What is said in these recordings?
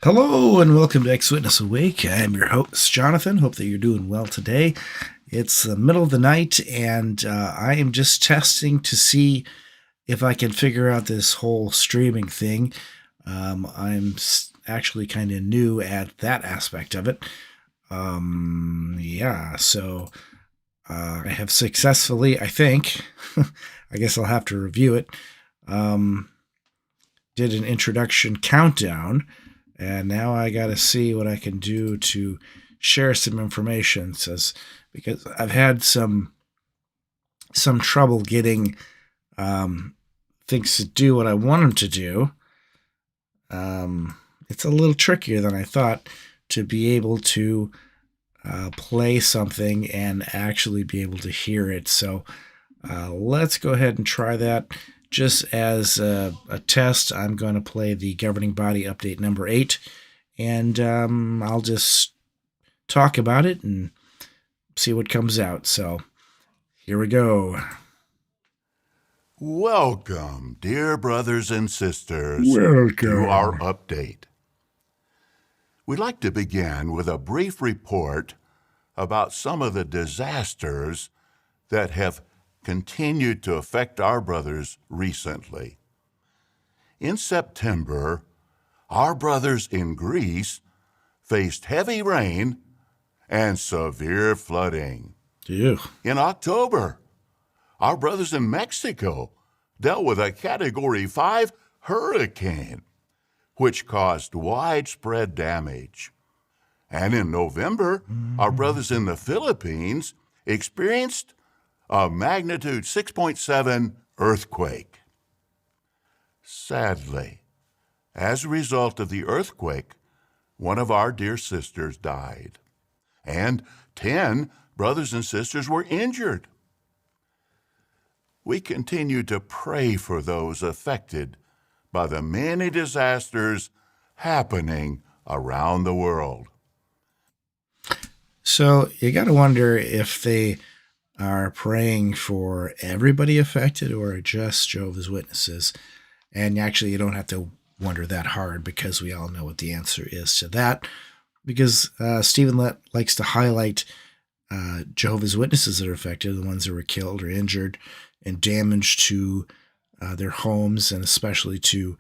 Hello and welcome to Ex-Witness Awake. I'm your host, Jonathan. Hope that you're doing well today. It's the middle of the night, and I am just testing to see if I can figure out this whole streaming thing. I'm actually kind of new at that aspect of it. So I have successfully, I think, I guess I'll have to review it, did an introduction countdown. And now I got to see what I can do to share some information, because I've had some trouble getting things to do what I want them to do. It's a little trickier than I thought to be able to play something and actually be able to hear it. So let's go ahead and try that. Just as a test, I'm going to play the governing body update number 8, and I'll just talk about it and see what comes out. So here we go. Welcome, dear brothers and sisters, Welcome to our update. We'd like to begin with a brief report about some of the disasters that have continued to affect our brothers recently. In September, our brothers in Greece faced heavy rain and severe flooding. Ew. In October, our brothers in Mexico dealt with a Category 5 hurricane, which caused widespread damage. And in November, our brothers in the Philippines experienced a magnitude 6.7 earthquake. Sadly, as a result of the earthquake, one of our dear sisters died, and 10 brothers and sisters were injured. We continue to pray for those affected by the many disasters happening around the world. So you got to wonder if they are praying for everybody affected or just Jehovah's Witnesses. And actually, you don't have to wonder that hard, because we all know what the answer is to that. Because Stephen Lett likes to highlight Jehovah's Witnesses that are affected, the ones that were killed or injured and damaged to their homes, and especially to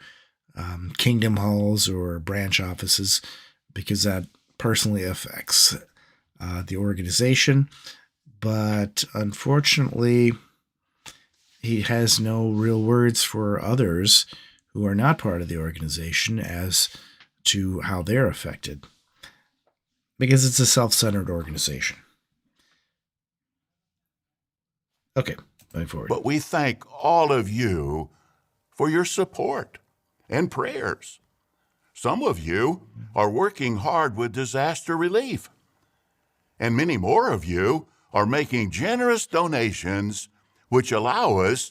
kingdom halls or branch offices, because that personally affects the organization. But unfortunately, he has no real words for others who are not part of the organization as to how they're affected, because it's a self-centered organization. Okay, going forward. But we thank all of you for your support and prayers. Some of you are working hard with disaster relief, and many more of you are making generous donations which allow us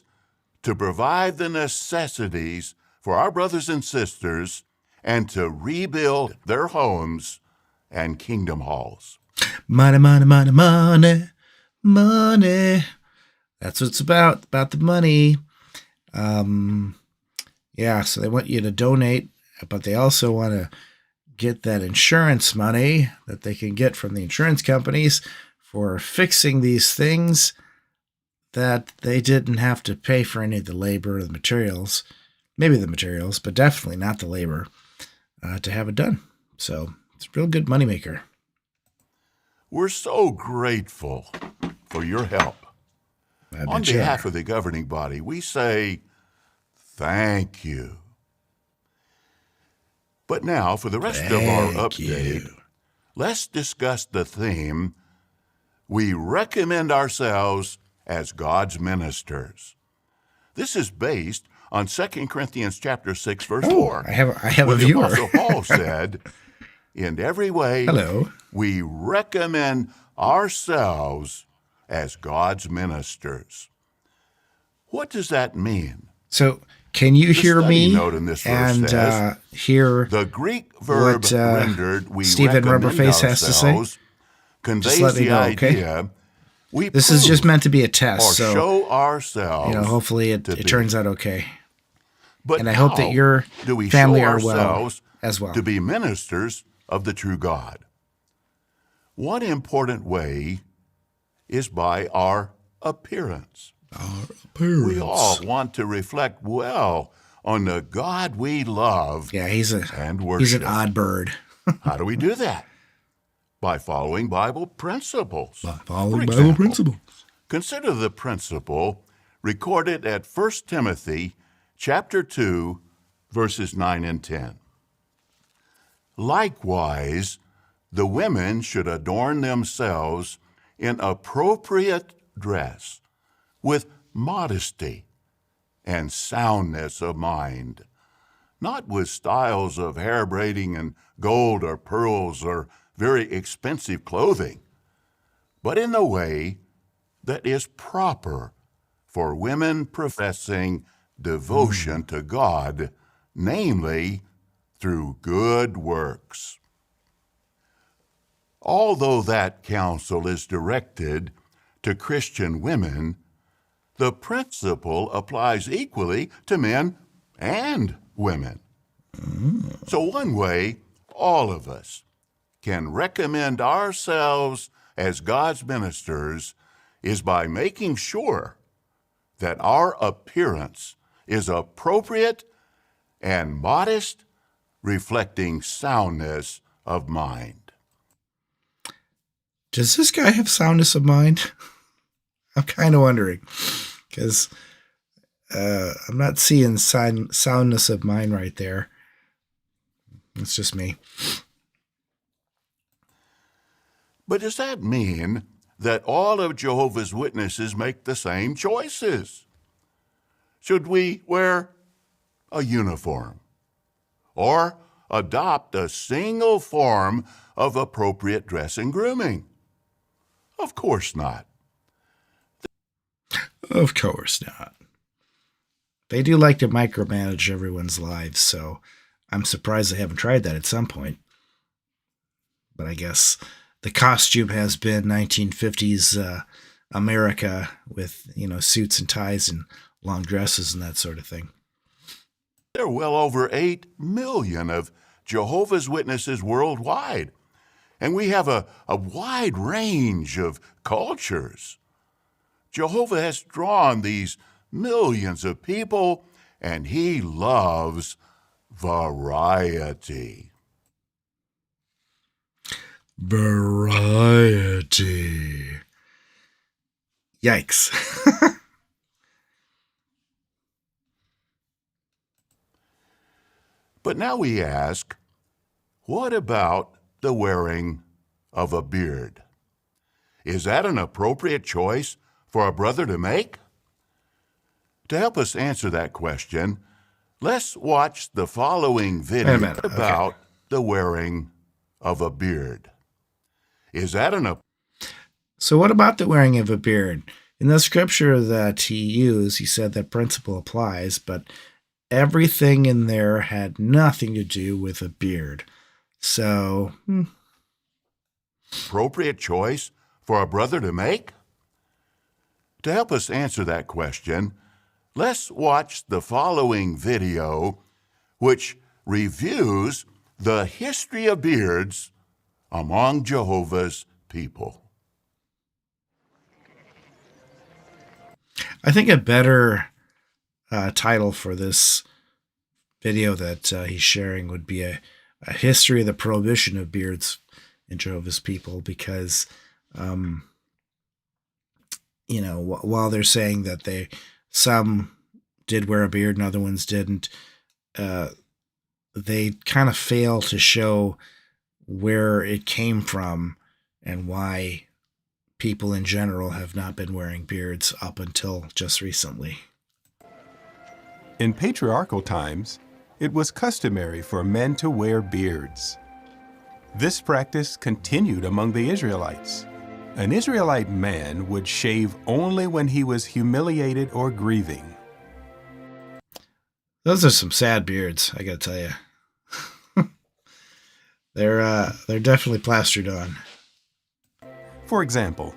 to provide the necessities for our brothers and sisters and to rebuild their homes and kingdom halls. Money, money, money, money, money. That's what it's about the money. So they want you to donate, but they also want to get that insurance money that they can get from the insurance companies for fixing these things that they didn't have to pay for any of the labor or the materials. Maybe the materials, but definitely not the labor to have it done. So it's a real good moneymaker. We're so grateful for your help. On behalf of the governing body, we say thank you. But now, for the rest of our update, let's discuss the theme, we recommend ourselves as God's ministers. This is based on 2 Corinthians chapter 6, verse 4. I have where a viewer. The Apostle Paul said, in every way, we recommend ourselves as God's ministers. What does that mean? So can you hear me note in this verse and says, hear the Greek verb what rendered we Stephen recommend Rubberface has to say? Conveys Just let me the know, idea we This is just meant to be a test, or so show ourselves hopefully it to be. turns out okay. But And I hope that your do we family show are well. ourselves as well. to be ministers of the true God. One important way is by our appearance. We all want to reflect well on the God we love Yeah, and he's worship. an odd bird. How do we do that? By following Bible principles. Following For Bible example, principle. Consider the principle recorded at 1 Timothy chapter 2, verses 9 and 10. Likewise, the women should adorn themselves in appropriate dress, with modesty and soundness of mind, not with styles of hair braiding and gold or pearls or very expensive clothing, but in the way that is proper for women professing devotion to God, namely through good works. Although that counsel is directed to Christian women, the principle applies equally to men and women. So one way all of us can recommend ourselves as God's ministers is by making sure that our appearance is appropriate and modest, reflecting soundness of mind. Does this guy have soundness of mind? I'm kind of wondering, because I'm not seeing soundness of mind right there. It's just me. But does that mean that all of Jehovah's Witnesses make the same choices? Should we wear a uniform or adopt a single form of appropriate dress and grooming? Of course not. Of course not. They do like to micromanage everyone's lives, so I'm surprised they haven't tried that at some point. But I guess the costume has been 1950s America with, suits and ties and long dresses and that sort of thing. There are well over 8 million of Jehovah's Witnesses worldwide, and we have a wide range of cultures. Jehovah has drawn these millions of people, and he loves variety. Variety. Yikes. But now we ask, what about the wearing of a beard? Is that an appropriate choice for a brother to make? To help us answer that question, let's watch the following video about the wearing of a beard. Is that So what about the wearing of a beard? In the scripture that he used, he said that principle applies, but everything in there had nothing to do with a beard. So, appropriate choice for a brother to make? To help us answer that question, let's watch the following video, which reviews the history of beards among Jehovah's people. I think a better title for this video that he's sharing would be a history of the prohibition of beards in Jehovah's people, because while they're saying that some did wear a beard and other ones didn't, they kind of fail to show where it came from and why people in general have not been wearing beards up until just recently. In patriarchal times, it was customary for men to wear beards. This practice continued among the Israelites. An Israelite man would shave only when he was humiliated or grieving. Those are some sad beards, I gotta tell you. They're definitely plastered on. For example,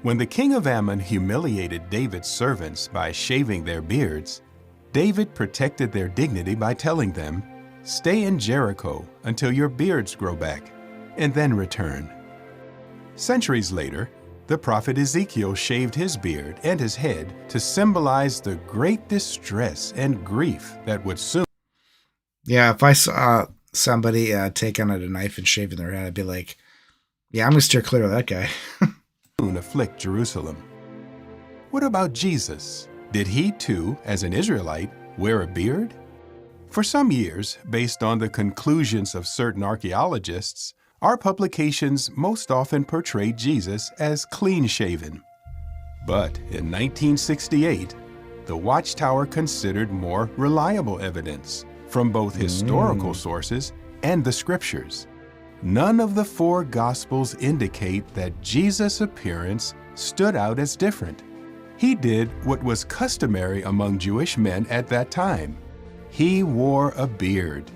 when the king of Ammon humiliated David's servants by shaving their beards, David protected their dignity by telling them, Stay in Jericho until your beards grow back, and then return. Centuries later, the prophet Ezekiel shaved his beard and his head to symbolize the great distress and grief that would soon Yeah, if I saw somebody taking out a knife and shaving their head, I'd be like, yeah, I'm going to steer clear of that guy. afflict Jerusalem. What about Jesus? Did he too, as an Israelite, wear a beard? For some years, based on the conclusions of certain archaeologists, our publications most often portrayed Jesus as clean-shaven. But in 1968, the Watchtower considered more reliable evidence from both historical sources and the scriptures. None of the four Gospels indicate that Jesus' appearance stood out as different. He did what was customary among Jewish men at that time. He wore a beard.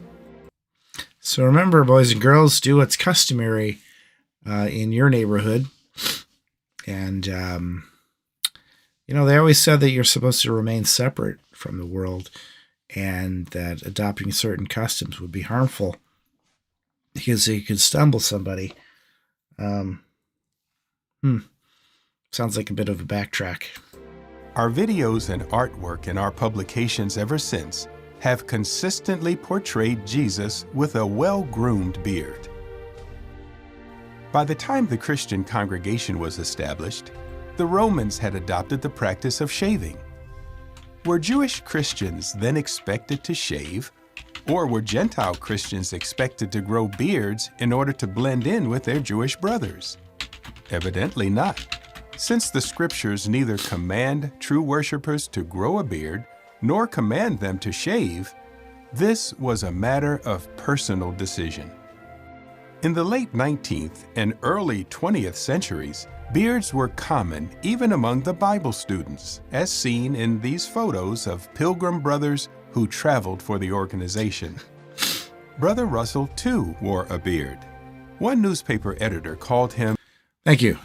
So remember, boys and girls, do what's customary in your neighborhood. And, they always said that you're supposed to remain separate from the world and that adopting certain customs would be harmful because you could stumble somebody. Sounds like a bit of a backtrack. Our videos and artwork in our publications ever since have consistently portrayed Jesus with a well-groomed beard. By the time the Christian congregation was established, the Romans had adopted the practice of shaving. Were Jewish Christians then expected to shave, or were Gentile Christians expected to grow beards in order to blend in with their Jewish brothers? Evidently not. Since the scriptures neither command true worshipers to grow a beard nor command them to shave, this was a matter of personal decision. In the late 19th and early 20th centuries, beards were common even among the Bible students, as seen in these photos of Pilgrim brothers who traveled for the organization. Brother Russell, too, wore a beard. One newspaper editor called him... Thank you.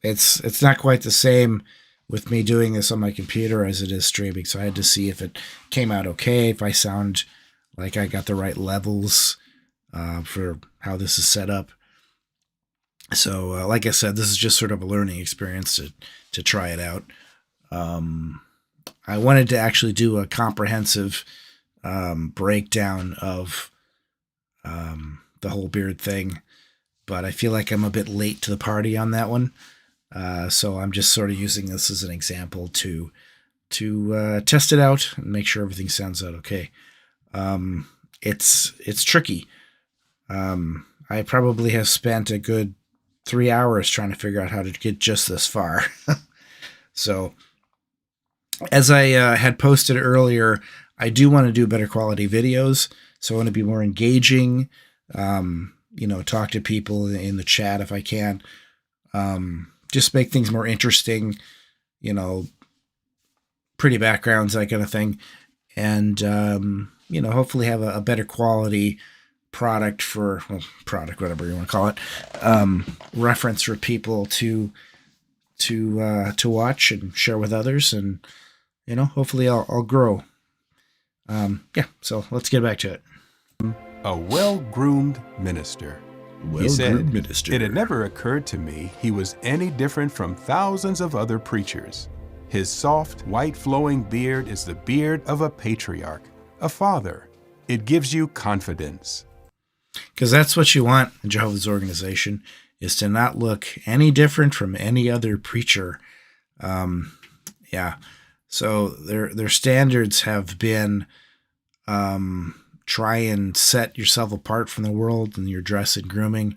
It's not quite the same with me doing this on my computer as it is streaming, so I had to see if it came out okay, if I sound like I got the right levels for how this is set up. So, like I said, this is just sort of a learning experience to try it out. I wanted to actually do a comprehensive breakdown of the whole beard thing, but I feel like I'm a bit late to the party on that one. So I'm just sort of using this as an example to test it out and make sure everything sounds out okay. It's tricky. I probably have spent a good 3 hours trying to figure out how to get just this far. So as I had posted earlier, I do want to do better quality videos. So I want to be more engaging, talk to people in the chat if I can. Just make things more interesting, pretty backgrounds, that kind of thing. And, hopefully have a better quality product whatever you want to call it, reference for people to watch and share with others. And, hopefully I'll grow. So let's get back to it. A well-groomed minister. He said, "It had never occurred to me he was any different from thousands of other preachers. His soft, white flowing beard is the beard of a patriarch, a father. It gives you confidence." Because that's what you want in Jehovah's organization, is to not look any different from any other preacher. So their standards have been try and set yourself apart from the world in your dress and grooming,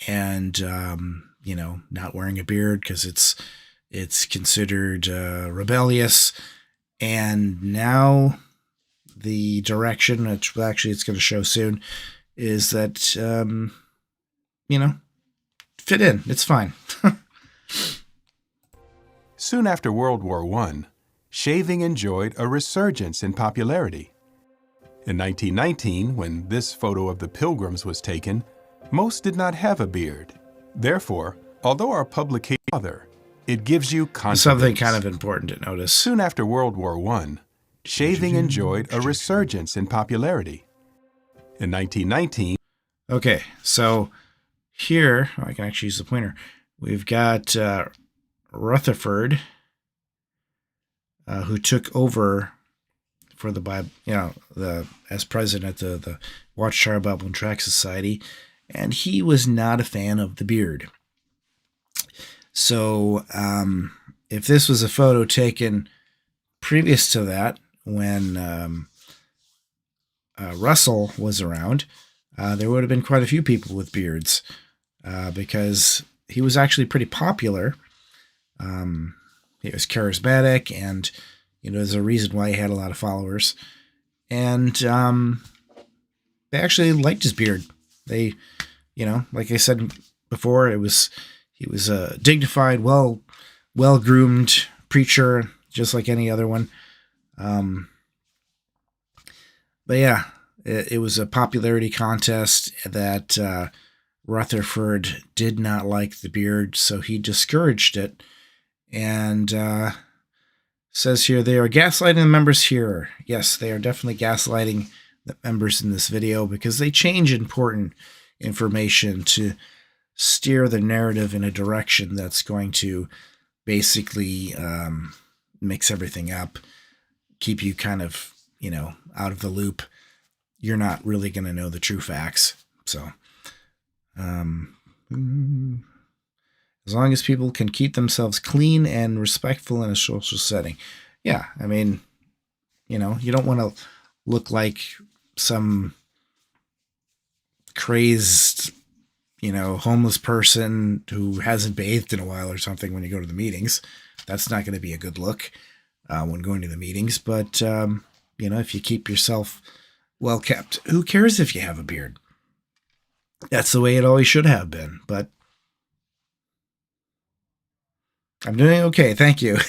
and not wearing a beard because it's considered rebellious. And now the direction, which actually it's going to show soon, is that fit in. It's fine. Soon after World War I, shaving enjoyed a resurgence in popularity. In 1919, when this photo of the Pilgrims was taken, most did not have a beard. Therefore, although our publication, it gives you confidence. Something kind of important to notice. Soon after World War I, shaving enjoyed a resurgence in popularity. In 1919, Okay, so here, I can actually use the pointer. We've got Rutherford, who took over for the Bible, as president of the Watchtower Bible and Tract Society, and he was not a fan of the beard. So, if this was a photo taken previous to that, when Russell was around, there would have been quite a few people with beards, because he was actually pretty popular. He was charismatic, and there's a reason why he had a lot of followers. And they actually liked his beard. They, like I said before, he was a dignified, well-groomed preacher, just like any other one. But yeah, it was a popularity contest that Rutherford did not like the beard, so he discouraged it. And says here, they are gaslighting the members here. Yes, they are definitely gaslighting the members in this video because they change important information to steer the narrative in a direction that's going to basically mix everything up, keep you kind of, out of the loop. You're not really going to know the true facts. So, as long as people can keep themselves clean and respectful in a social setting. Yeah, I mean, you don't want to look like some crazed, homeless person who hasn't bathed in a while or something when you go to the meetings. That's not going to be a good look when going to the meetings. But, if you keep yourself well kept, who cares if you have a beard? That's the way it always should have been. But I'm doing okay, thank you.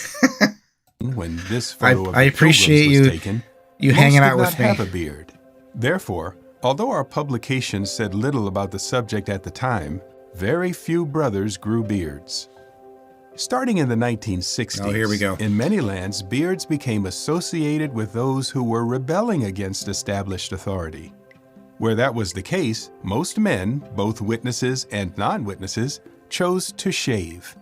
When this photo I appreciate was taken, you hanging out most with did not me. have a beard. Therefore, although our publication said little about the subject at the time, very few brothers grew beards. Starting in the 1960s, Here we go. in many lands, beards became associated with those who were rebelling against established authority. Where that was the case, most men, both witnesses and non-witnesses, chose to shave.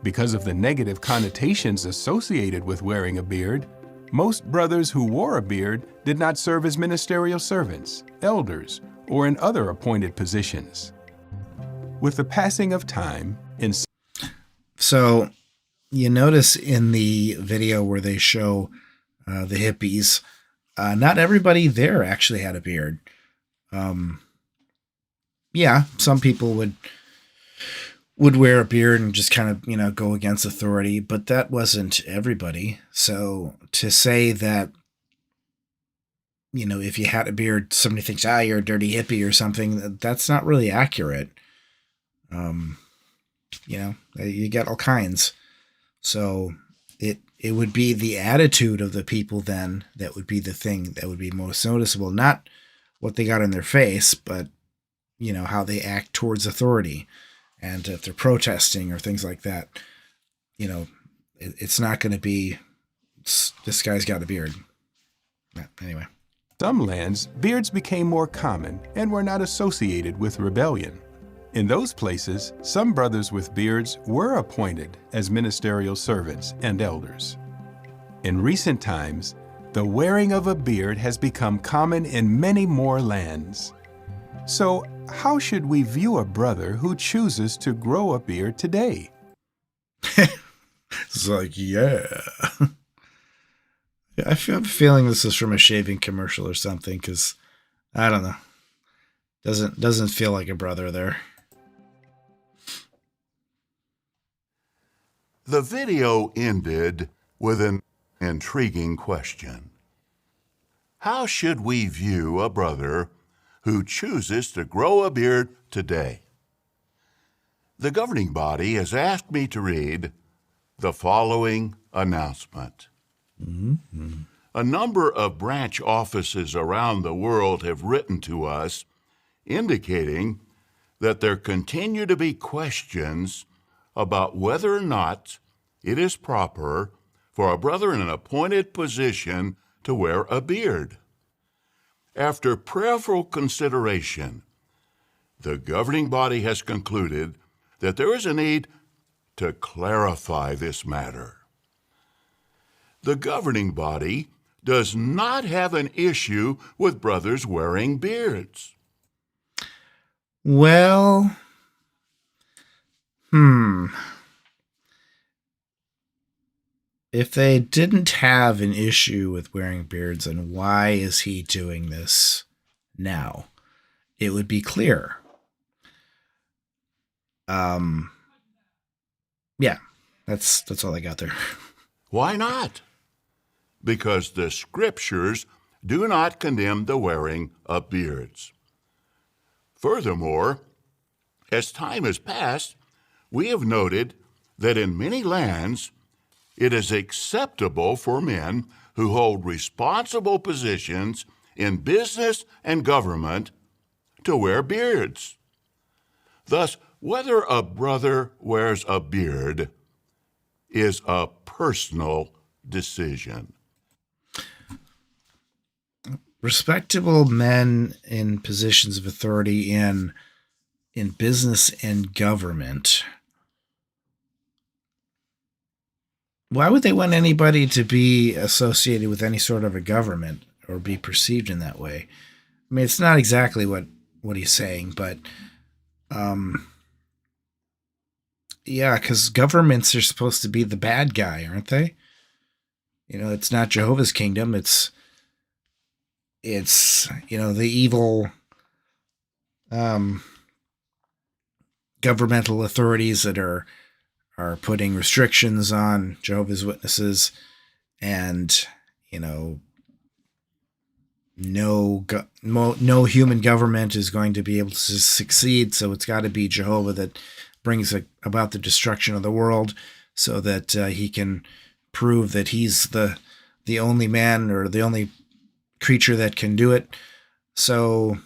Because of the negative connotations associated with wearing a beard, most brothers who wore a beard did not serve as ministerial servants, elders, or in other appointed positions. With the passing of time, So you notice in the video where they show the hippies, not everybody there actually had a beard. Yeah, some people would wear a beard and just kind of, go against authority, but that wasn't everybody. So to say that, if you had a beard, somebody thinks, you're a dirty hippie or something, that's not really accurate. You get all kinds. So it would be the attitude of the people then that would be the thing that would be most noticeable, not what they got in their face, but, how they act towards authority. And if they're protesting or things like that, it's not going to be, this guy's got a beard. Anyway. Some lands, beards became more common and were not associated with rebellion. In those places, some brothers with beards were appointed as ministerial servants and elders. In recent times, the wearing of a beard has become common in many more lands. So, how should we view a brother who chooses to grow a beard today? It's like, yeah. I have a feeling this is from a shaving commercial or something, because, I don't know. Doesn't feel like a brother there. The video ended with an intriguing question. How should we view a brother who chooses to grow a beard today? The governing body has asked me to read the following announcement. Mm-hmm. A number of branch offices around the world have written to us indicating that there continue to be questions about whether or not it is proper for a brother in an appointed position to wear a beard. After prayerful consideration, the governing body has concluded that there is a need to clarify this matter. The governing body does not have an issue with brothers wearing beards. Well, if they didn't have an issue with wearing beards, then why is he doing this now? It would be clear. Yeah, that's all I got there. Why not? Because the scriptures do not condemn the wearing of beards. Furthermore, as time has passed, we have noted that in many lands, it is acceptable for men who hold responsible positions in business and government to wear beards. Thus, whether a brother wears a beard is a personal decision. Respectable men in positions of authority in business and government. Why would they want anybody to be associated with any sort of a government or be perceived in that way? I mean, it's not exactly what he's saying, but yeah, because governments are supposed to be the bad guy, aren't they? You know, it's not Jehovah's kingdom. It's the evil governmental authorities that are putting restrictions on Jehovah's Witnesses, and no human government is going to be able to succeed. So it's got to be Jehovah that brings about the destruction of the world, so that he can prove that he's the only man or the only creature that can do it. So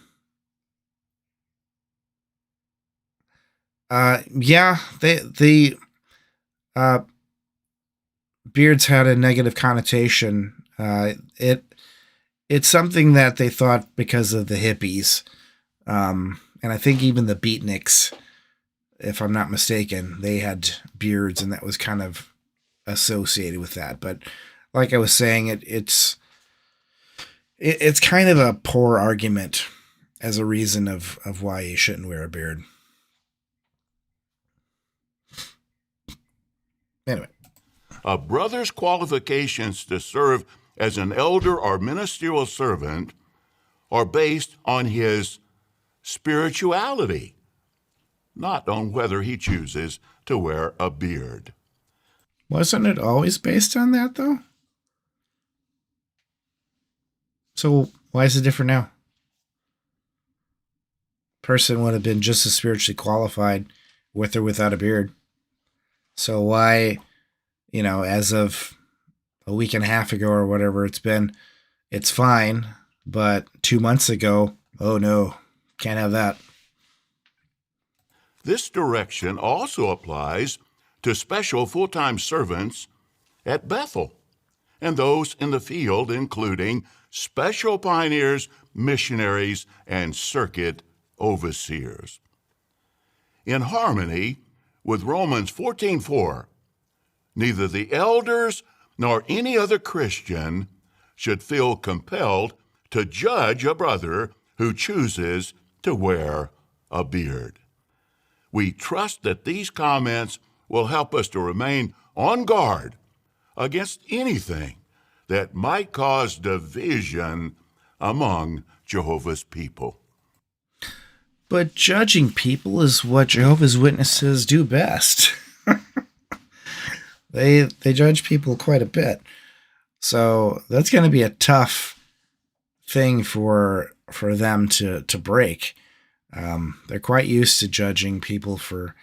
the beards had a negative connotation. It's something that they thought because of the hippies, and I think even the beatniks, if I'm not mistaken, they had beards, and that was kind of associated with that. But like I was saying, it's kind of a poor argument as a reason of why you shouldn't wear a beard. Anyway. A brother's qualifications to serve as an elder or ministerial servant are based on his spirituality, not on whether he chooses to wear a beard. Wasn't it always based on that, though? So why is it different now? Person would have been just as spiritually qualified with or without a beard. So why, as of a week and a half ago or whatever it's been, it's fine. But 2 months ago, oh no, can't have that. This direction also applies to special full-time servants at Bethel and those in the field, including special pioneers, missionaries, and circuit overseers. In harmony with Romans 14:4, neither the elders nor any other Christian should feel compelled to judge a brother who chooses to wear a beard. We trust that these comments will help us to remain on guard against anything that might cause division among Jehovah's people. But judging people is what Jehovah's Witnesses do best. They judge people quite a bit. So that's going to be a tough thing for them to break. They're quite used to judging people for,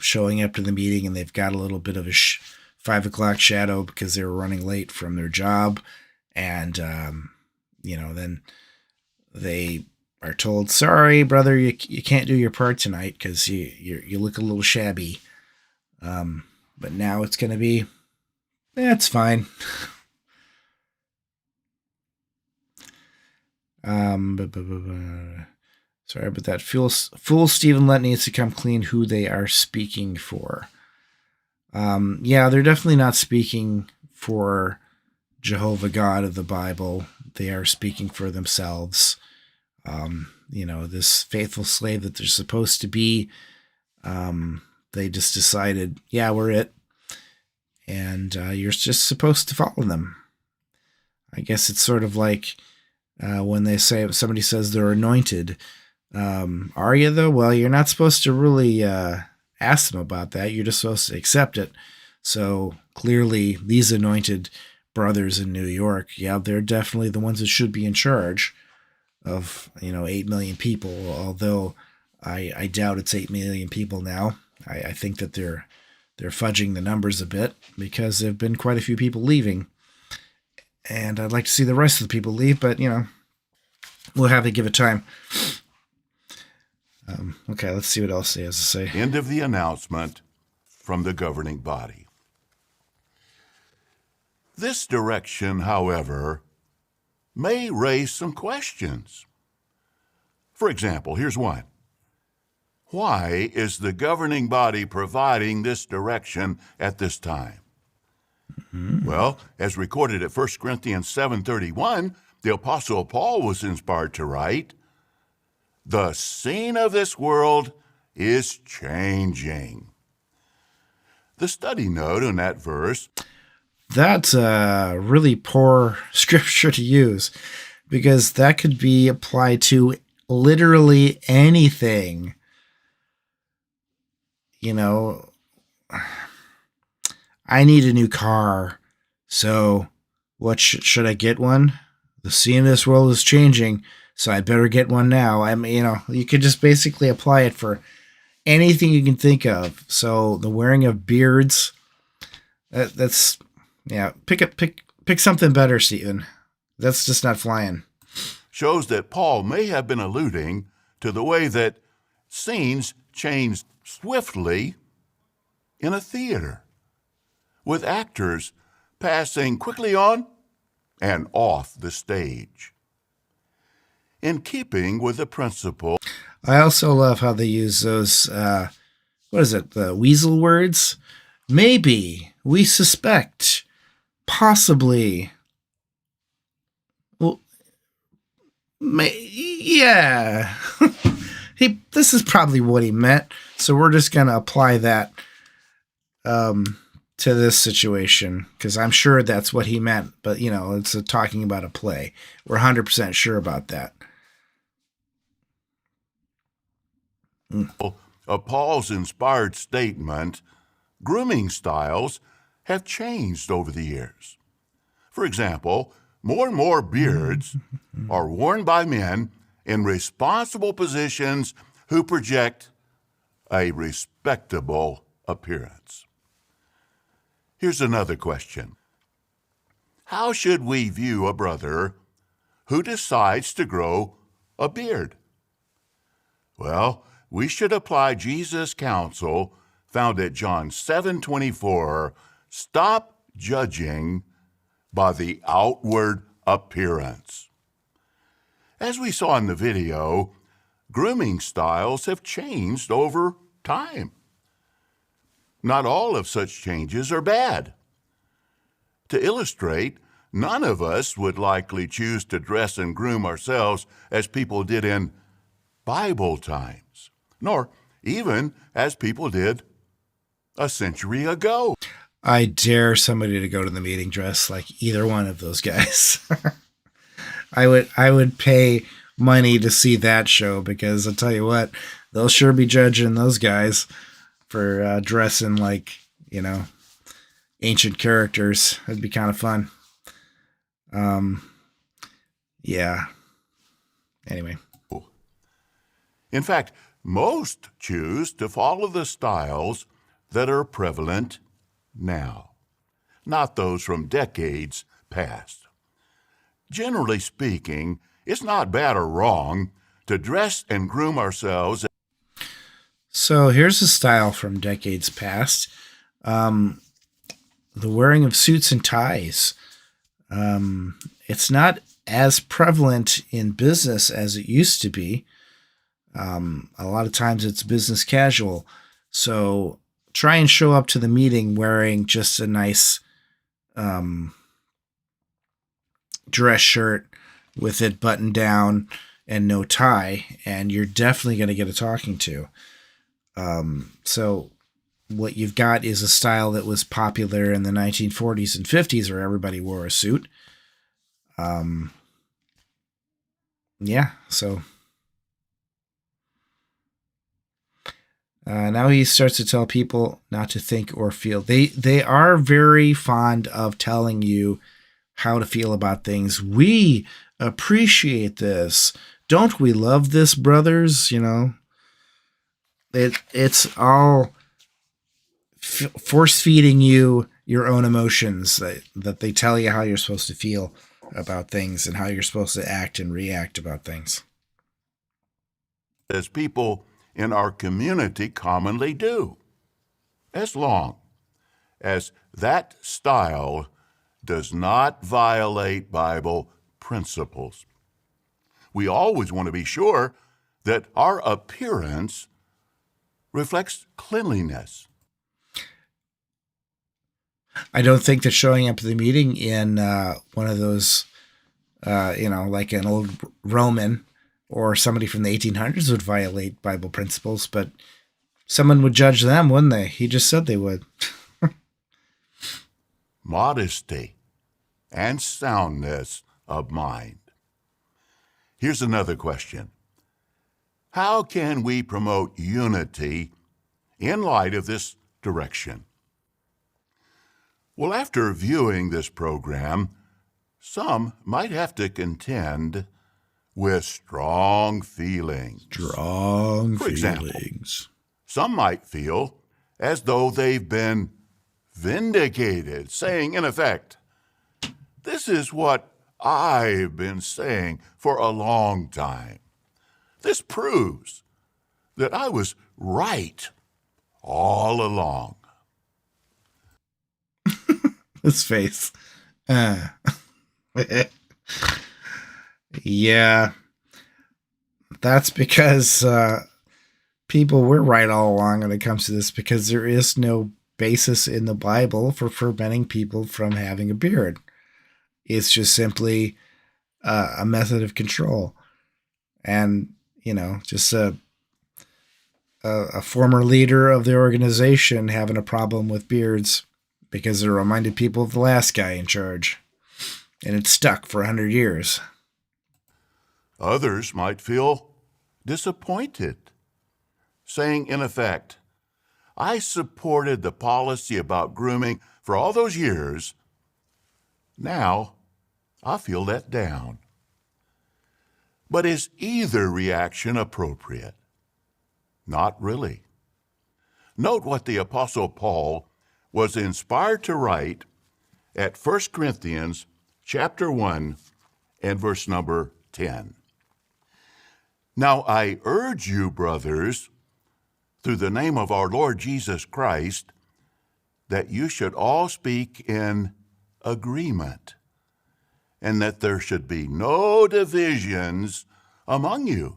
showing up to the meeting and they've got a little bit of a 5 o'clock shadow because they were running late from their job. And, then they are told, sorry, brother, you can't do your part tonight because you look a little shabby. But now it's going to be, it's fine. Sorry, but that fool Stephen Lett needs to come clean who they are speaking for. Yeah, they're definitely not speaking for Jehovah God of the Bible. They are speaking for themselves. This faithful slave that they're supposed to be, they just decided, yeah, we're it. And you're just supposed to follow them. I guess it's sort of like when somebody says they're anointed. Are you though? Well, you're not supposed to really ask them about that. You're just supposed to accept it. So clearly these anointed brothers in New York, yeah, they're definitely the ones that should be in charge of, 8 million people. Although I doubt it's 8 million people now. I think that they're fudging the numbers a bit because there have been quite a few people leaving. And I'd like to see the rest of the people leave, but, we'll have to give it time. Okay, let's see what else he has to say. End of the announcement from the governing body. This direction, however, may raise some questions. For example, here's one. Why is the governing body providing this direction at this time? Mm-hmm. Well, as recorded at 1 Corinthians 7:31, the Apostle Paul was inspired to write, "The scene of this world is changing." The study note on that verse. That's a really poor scripture to use because that could be applied to literally anything. I need a new car, so what should I get one? The scene of this world is changing, so I better get one now. You could just basically apply it for anything you can think of. So the wearing of beards, that's pick something better, Stephen. That's just not flying. Shows that Paul may have been alluding to the way that scenes change swiftly in a theater, with actors passing quickly on and off the stage. In keeping with the principle. I also love how they use those, the weasel words? Maybe, we suspect, possibly. Well, yeah. This is probably what he meant, so we're just going to apply that to this situation, because I'm sure that's what he meant, but, it's talking about a play. We're 100% sure about that. Of Paul's inspired statement, grooming styles have changed over the years. For example, more and more beards are worn by men in responsible positions who project a respectable appearance. Here's another question. How should we view a brother who decides to grow a beard? Well, we should apply Jesus' counsel found at John 7:24, stop judging by the outward appearance. As we saw in the video, grooming styles have changed over time. Not all of such changes are bad. To illustrate, none of us would likely choose to dress and groom ourselves as people did in Bible times, nor even as people did a century ago. I dare somebody to go to the meeting dressed like either one of those guys. I would pay money to see that show, because I'll tell you what, they'll sure be judging those guys for dressing like, ancient characters. It'd be kind of fun. Yeah. Anyway. In fact, most choose to follow the styles that are prevalent now, not those from decades past. Generally speaking, it's not bad or wrong to dress and groom ourselves. So here's a style from decades past. The wearing of suits and ties. It's not as prevalent in business as it used to be. A lot of times it's business casual. So try and show up to the meeting wearing just a nice dress shirt with it buttoned down and no tie, and you're definitely going to get a talking to. So what you've got is a style that was popular in the 1940s and 50s where everybody wore a suit. So now he starts to tell people not to think or feel. They are very fond of telling you how to feel about things. We appreciate this. Don't we love this, brothers? You know, it's all force feeding you your own emotions that they tell you how you're supposed to feel about things and how you're supposed to act and react about things. As people in our community commonly do, as long as that style does not violate Bible principles. We always want to be sure that our appearance reflects cleanliness. I don't think that showing up to the meeting in one of those, like an old Roman or somebody from the 1800s would violate Bible principles, but someone would judge them, wouldn't they? He just said they would. Modesty and soundness of mind. Here's another question. How can we promote unity in light of this direction? Well, after viewing this program, some might have to contend with strong feelings. For example, some might feel as though they've been vindicated, saying, in effect, this is what I've been saying for a long time. This proves that I was right all along. His face. Yeah. That's because people were right all along when it comes to this, because there is no basis in the Bible for preventing people from having a beard. It's just simply a method of control. And, just a former leader of the organization having a problem with beards because it reminded people of the last guy in charge. And it stuck for 100 years. Others might feel disappointed, saying, in effect, I supported the policy about grooming for all those years. Now, I feel let down. But is either reaction appropriate? Not really. Note what the Apostle Paul was inspired to write at 1 Corinthians chapter 1 and verse number 10. Now I urge you, brothers, through the name of our Lord Jesus Christ, that you should all speak in agreement, and that there should be no divisions among you,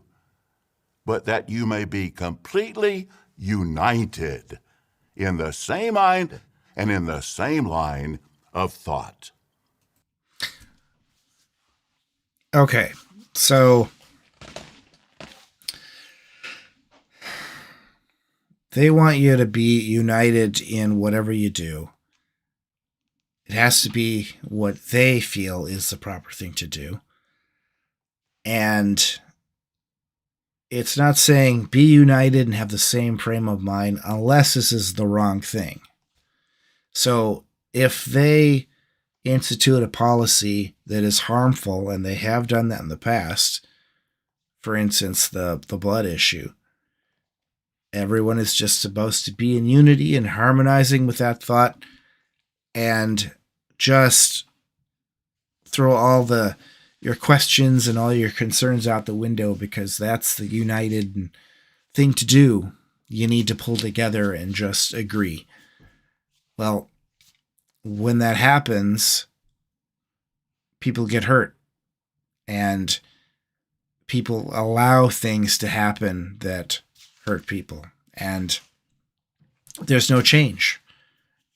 but that you may be completely united in the same mind and in the same line of thought. Okay, so they want you to be united in whatever you do. It has to be what they feel is the proper thing to do. And it's not saying be united and have the same frame of mind unless this is the wrong thing. So if they institute a policy that is harmful, and they have done that in the past, for instance, the blood issue, everyone is just supposed to be in unity and harmonizing with that thought, and just throw all your questions and all your concerns out the window, because that's the united thing to do. You need to pull together and just agree. Well, when that happens, people get hurt. and people allow things to happen that hurt people, and there's no change.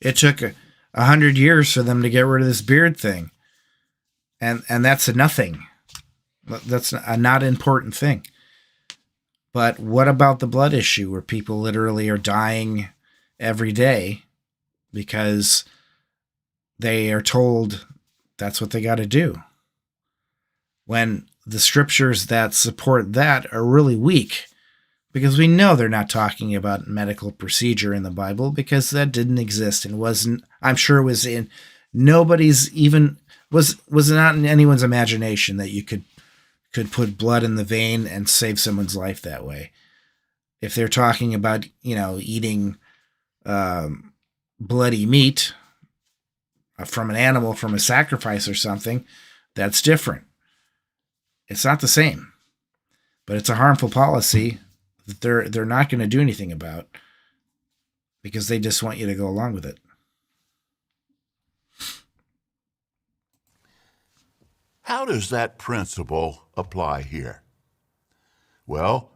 It took 100 years for them to get rid of this beard thing, and that's a nothing. That's a not important thing. But what about the blood issue, where people literally are dying every day because they are told that's what they got to do, when the scriptures that support that are really weak? Because we know they're not talking about medical procedure in the Bible, because that didn't exist and wasn't, I'm sure it was in nobody's even, was not in anyone's imagination that you could put blood in the vein and save someone's life that way. If they're talking about, eating bloody meat from an animal, from a sacrifice or something, that's different. It's not the same, but it's a harmful policy that they're not going to do anything about, because they just want you to go along with it. How does that principle apply here? Well,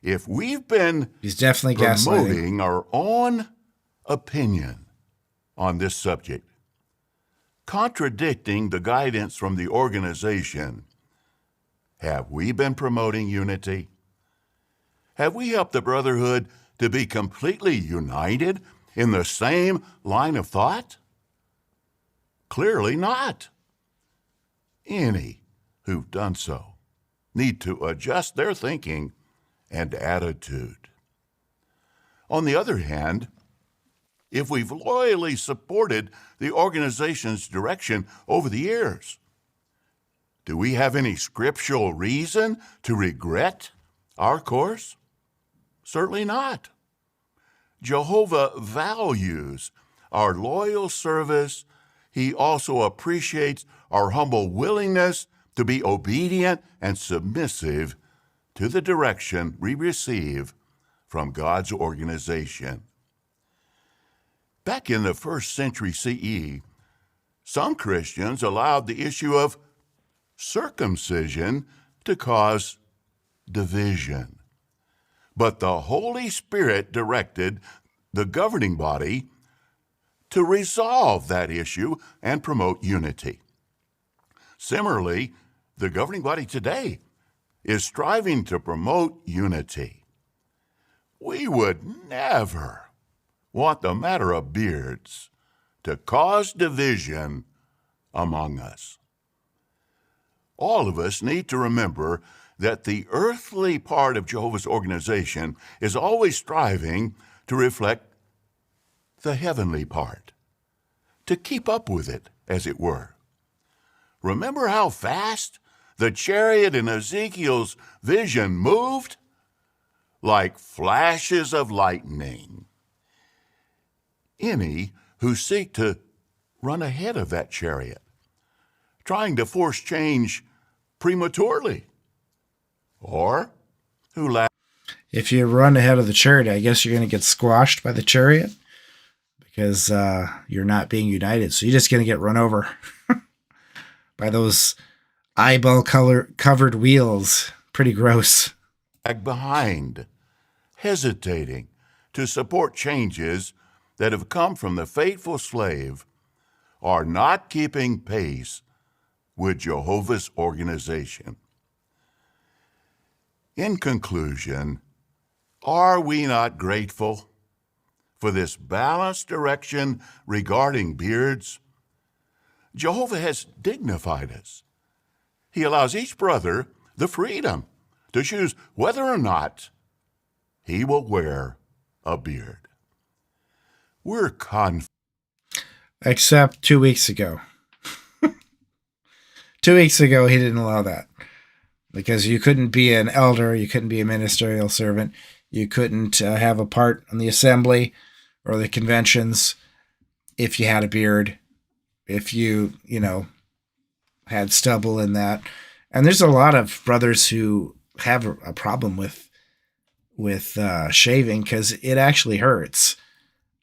if we've been He's definitely promoting our own opinion on this subject, contradicting the guidance from the organization, have we been promoting unity? Have we helped the Brotherhood to be completely united in the same line of thought? Clearly not. Any who've done so need to adjust their thinking and attitude. On the other hand, if we've loyally supported the organization's direction over the years, do we have any scriptural reason to regret our course? Certainly not. Jehovah values our loyal service. He also appreciates our humble willingness to be obedient and submissive to the direction we receive from God's organization. Back in the 1st century CE, some Christians allowed the issue of circumcision to cause division. But the Holy Spirit directed the governing body to resolve that issue and promote unity. Similarly, the governing body today is striving to promote unity. We would never want the matter of beards to cause division among us. All of us need to remember that the earthly part of Jehovah's organization is always striving to reflect the heavenly part, to keep up with it, as it were. Remember how fast the chariot in Ezekiel's vision moved? Like flashes of lightning. Any who seek to run ahead of that chariot, trying to force change prematurely, or who lack. If you run ahead of the chariot, I guess you're going to get squashed by the chariot, because you're not being united. So you're just going to get run over by those eyeball covered wheels. Pretty gross. Behind, hesitating to support changes that have come from the faithful slave, are not keeping pace with Jehovah's organization. In conclusion, are we not grateful for this balanced direction regarding beards? Jehovah has dignified us. He allows each brother the freedom to choose whether or not he will wear a beard. We're confident. Except 2 weeks ago. 2 weeks ago, he didn't allow that, because you couldn't be an elder, you couldn't be a ministerial servant, you couldn't have a part on the assembly or the conventions if you had a beard, if you had stubble in that. And there's a lot of brothers who have a problem with shaving, because it actually hurts.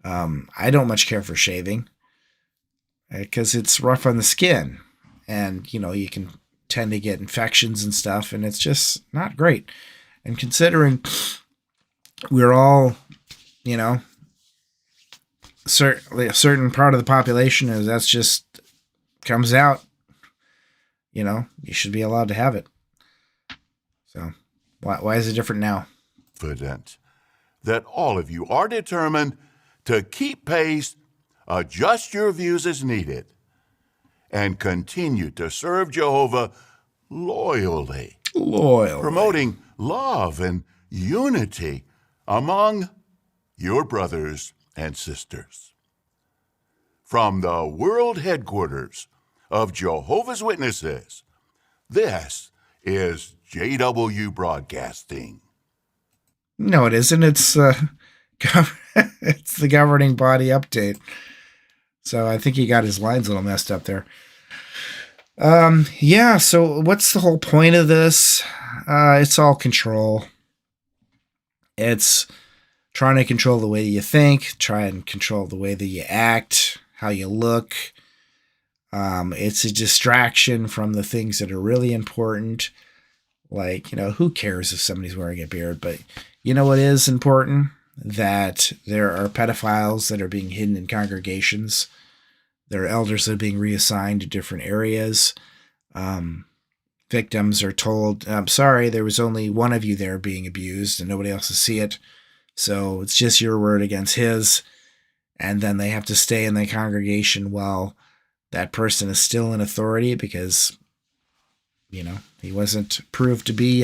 I don't much care for shaving because it's rough on the skin, and you can tend to get infections and stuff, and it's just not great. And considering we're all, you know, certainly a certain part of the population is that's just comes out, you know, you should be allowed to have it. So why is it different now? Confident that all of you are determined to keep pace, adjust your views as needed, and continue to serve Jehovah loyally, promoting love and unity among your brothers and sisters. From the world headquarters of Jehovah's Witnesses, this is JW Broadcasting. No, it isn't. It's it's the governing body update. So I think he got his lines a little messed up there. Yeah, so what's the whole point of this? It's all control. It's trying to control the way you think, try and control the way that you act, how you look. It's a distraction from the things that are really important. Like, you know, who cares if somebody's wearing a beard? But you know what is important? That there are pedophiles that are being hidden in congregations. There are elders that are being reassigned to different areas. Victims are told, I'm sorry, there was only one of you there being abused and nobody else will see it. So it's just your word against his. And then they have to stay in the congregation while that person is still in authority because, you know, he wasn't proved to be,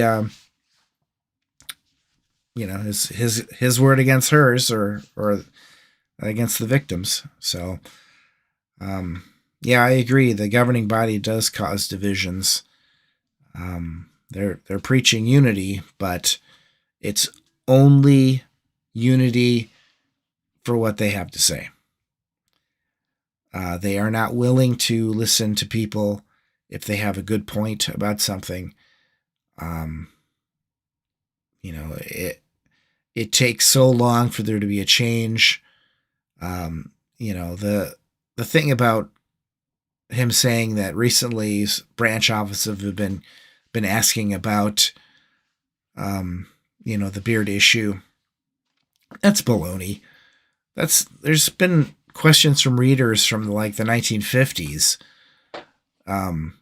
you know, his word against hers or against the victims. So, yeah, I agree. The governing body does cause divisions. They're preaching unity, but it's only unity for what they have to say. They are not willing to listen to people if they have a good point about something. You know, it takes so long for there to be a change. You know, the thing about him saying that recently branch offices have been asking about, you know, the beard issue. That's baloney. There's been questions from readers from like the 1950s,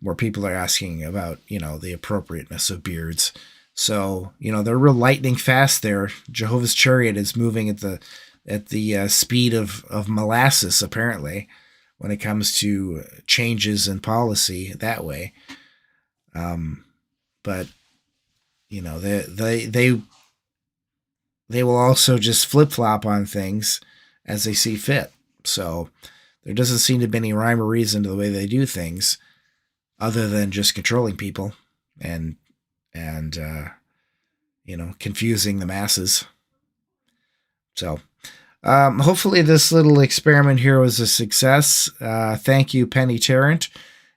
where people are asking about, you know, the appropriateness of beards. So, you know, they're real lightning fast there. Jehovah's Chariot is moving at the speed of molasses, apparently, when it comes to changes in policy that way. But, you know, they will also just flip-flop on things as they see fit. So there doesn't seem to be any rhyme or reason to the way they do things other than just controlling people and you know, confusing the masses. So hopefully this little experiment here was a success. Thank you, Penny Tarrant.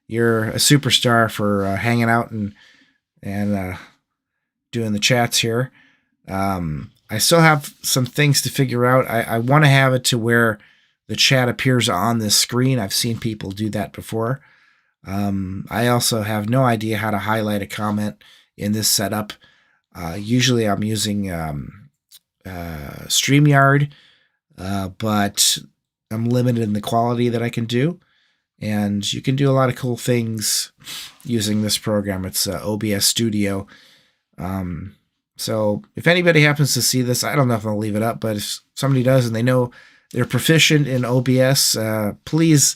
You're a superstar for hanging out and doing the chats here. I still have some things to figure out. I want to have it to where the chat appears on this screen. I've seen people do that before. I also have no idea how to highlight a comment in this setup. Usually I'm using StreamYard, but I'm limited in the quality that I can do. And you can do a lot of cool things using this program. It's OBS Studio. So if anybody happens to see this, I don't know if I'll leave it up, but if somebody does and they know they're proficient in OBS, please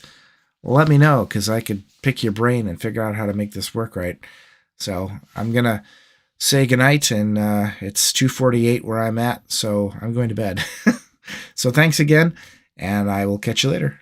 let me know, because I could pick your brain and figure out how to make this work right. So I'm going to say goodnight, and it's 2:48 where I'm at, so I'm going to bed. So thanks again, and I will catch you later.